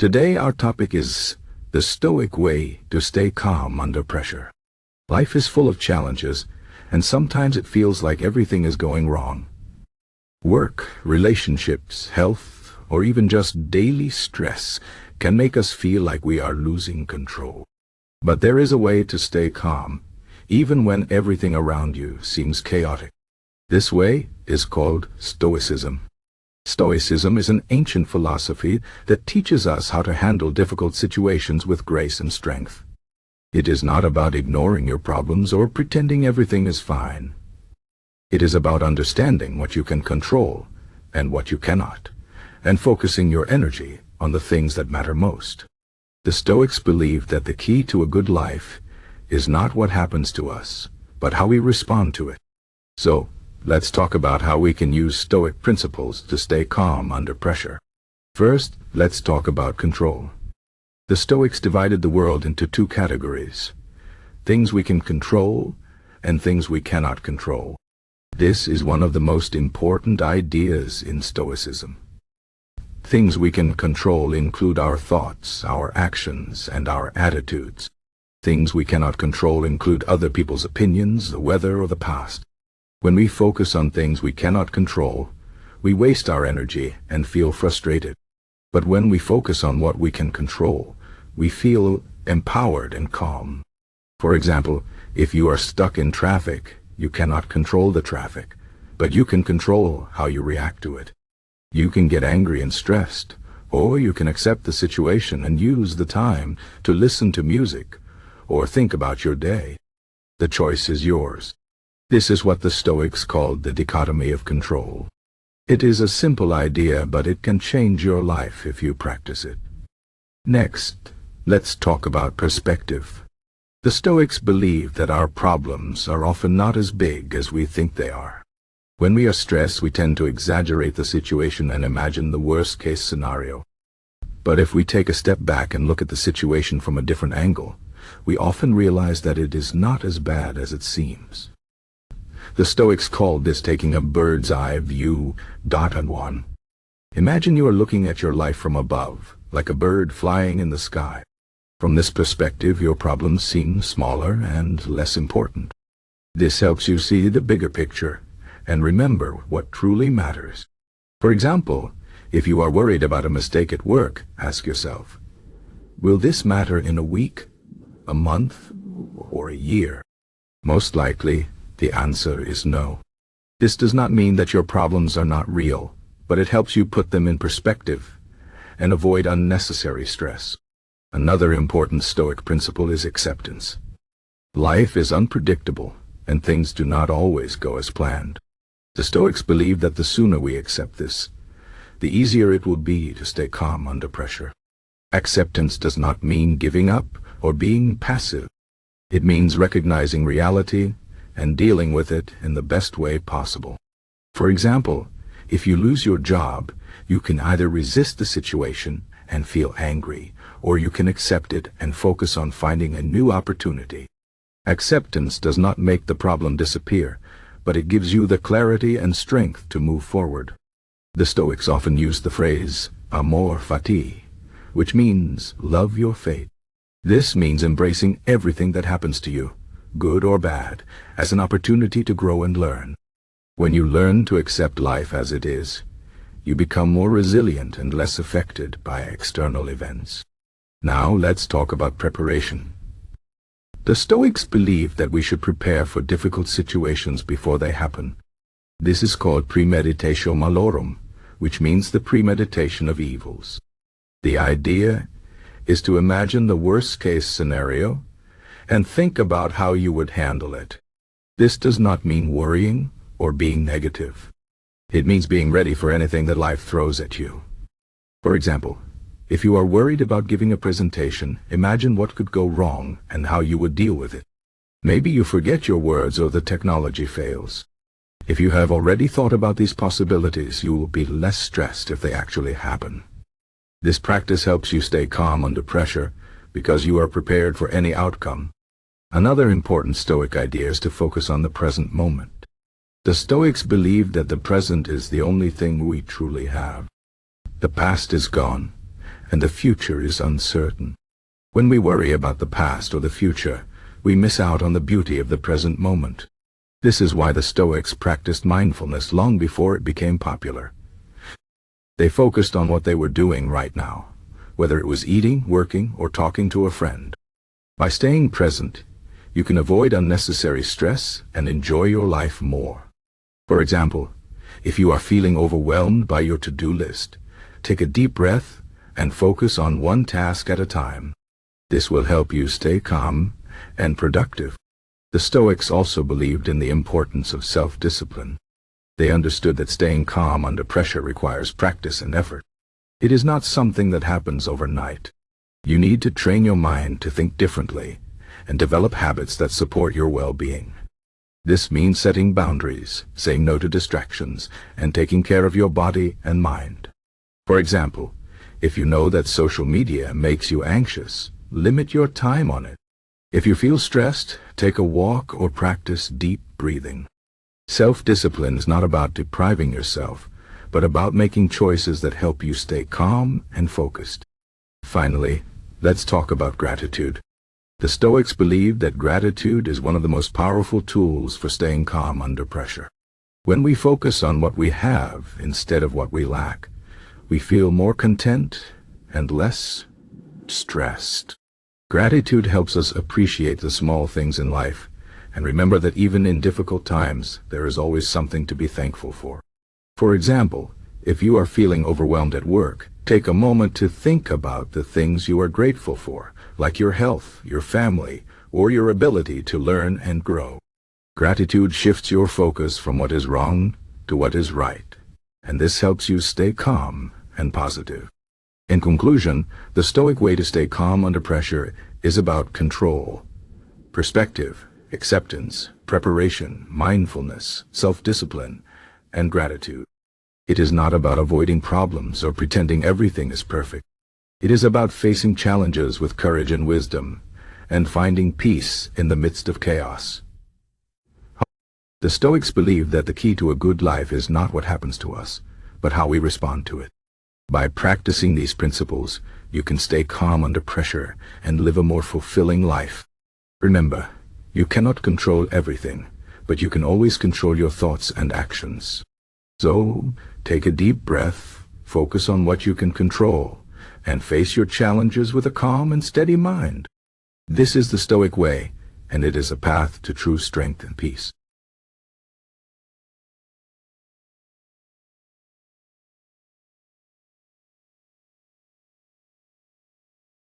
Today our topic is the Stoic way to stay calm under pressure. Life is full of challenges, and sometimes it feels like everything is going wrong. Work, relationships, health, or even just daily stress can make us feel like we are losing control. But there is a way to stay calm, even when everything around you seems chaotic. This way is called Stoicism. Stoicism is an ancient philosophy that teaches us how to handle difficult situations with grace and strength. It is not about ignoring your problems or pretending everything is fine. It is about understanding what you can control and what you cannot, and focusing your energy on the things that matter most. The Stoics believe that the key to a good life is not what happens to us, but how we respond to it. So, let's talk about how we can use Stoic principles to stay calm under pressure. First, let's talk about control. The Stoics divided the world into two categories: things we can control and things we cannot control. This is one of the most important ideas in Stoicism. Things we can control include our thoughts, our actions, and our attitudes. Things we cannot control include other people's opinions, the weather, or the past. When we focus on things we cannot control, we waste our energy and feel frustrated. But when we focus on what we can control, we feel empowered and calm. For example, if you are stuck in traffic, you cannot control the traffic, but you can control how you react to it. You can get angry and stressed, or you can accept the situation and use the time to listen to music or think about your day. The choice is yours. This is what the Stoics called the dichotomy of control. It is a simple idea, but it can change your life if you practice it. Next, let's talk about perspective. The Stoics believe that our problems are often not as big as we think they are. When we are stressed, we tend to exaggerate the situation and imagine the worst-case scenario. But if we take a step back and look at the situation from a different angle, we often realize that it is not as bad as it seems. The Stoics called this taking a bird's-eye view. On. Imagine you are looking at your life from above, like a bird flying in the sky. From this perspective, your problems seem smaller and less important. This helps you see the bigger picture and remember what truly matters. For example, if you are worried about a mistake at work, ask yourself, will this matter in a week, a month, or a year? Most likely, the answer is no. This does not mean that your problems are not real, but it helps you put them in perspective and avoid unnecessary stress. Another important Stoic principle is acceptance. Life is unpredictable, and things do not always go as planned. The Stoics believe that the sooner we accept this, the easier it will be to stay calm under pressure. Acceptance does not mean giving up or being passive. It means recognizing reality and dealing with it in the best way possible. For example, if you lose your job, you can either resist the situation and feel angry, or you can accept it and focus on finding a new opportunity. Acceptance does not make the problem disappear, but it gives you the clarity and strength to move forward. The Stoics often use the phrase amor fati, which means love your fate. This means embracing everything that happens to you, good or bad, as an opportunity to grow and learn. When you learn to accept life as it is, you become more resilient and less affected by external events. Now let's talk about preparation. The Stoics believe that we should prepare for difficult situations before they happen. This is called Premeditatio malorum, which means the premeditation of evils. The idea is to imagine the worst-case scenario and think about how you would handle it. This does not mean worrying or being negative. It means being ready for anything that life throws at you. For example, if you are worried about giving a presentation, imagine what could go wrong and how you would deal with it. Maybe you forget your words or the technology fails. If you have already thought about these possibilities, you will be less stressed if they actually happen. This practice helps you stay calm under pressure because you are prepared for any outcome. Another important Stoic idea is to focus on the present moment. The Stoics believe that the present is the only thing we truly have. The past is gone, and the future is uncertain. When we worry about the past or the future, we miss out on the beauty of the present moment. This is why the Stoics practiced mindfulness long before it became popular. They focused on what they were doing right now, whether it was eating, working, or talking to a friend. By staying present, you can avoid unnecessary stress and enjoy your life more. For example, if you are feeling overwhelmed by your to-do list, take a deep breath and focus on one task at a time. This will help you stay calm and productive. The Stoics also believed in the importance of self-discipline. They understood that staying calm under pressure requires practice and effort. It is not something that happens overnight. You need to train your mind to think differently and develop habits that support your well-being. This means setting boundaries, saying no to distractions, and taking care of your body and mind. For example, if you know that social media makes you anxious, limit your time on it. If you feel stressed, take a walk or practice deep breathing. Self-discipline is not about depriving yourself, but about making choices that help you stay calm and focused. Finally, let's talk about gratitude. The Stoics believed that gratitude is one of the most powerful tools for staying calm under pressure. When we focus on what we have instead of what we lack, we feel more content and less stressed. Gratitude helps us appreciate the small things in life and remember that even in difficult times, there is always something to be thankful for. For example, if you are feeling overwhelmed at work, take a moment to think about the things you are grateful for, like your health, your family, or your ability to learn and grow. Gratitude shifts your focus from what is wrong to what is right, and this helps you stay calm and positive. In conclusion, the Stoic way to stay calm under pressure is about control, perspective, acceptance, preparation, mindfulness, self-discipline, and gratitude. It is not about avoiding problems or pretending everything is perfect. It is about facing challenges with courage and wisdom, and finding peace in the midst of chaos. The Stoics believed that the key to a good life is not what happens to us, but how we respond to it. By practicing these principles, you can stay calm under pressure and live a more fulfilling life. Remember, you cannot control everything, but you can always control your thoughts and actions. So, take a deep breath, focus on what you can control, and face your challenges with a calm and steady mind. This is the Stoic way, and it is a path to true strength and peace.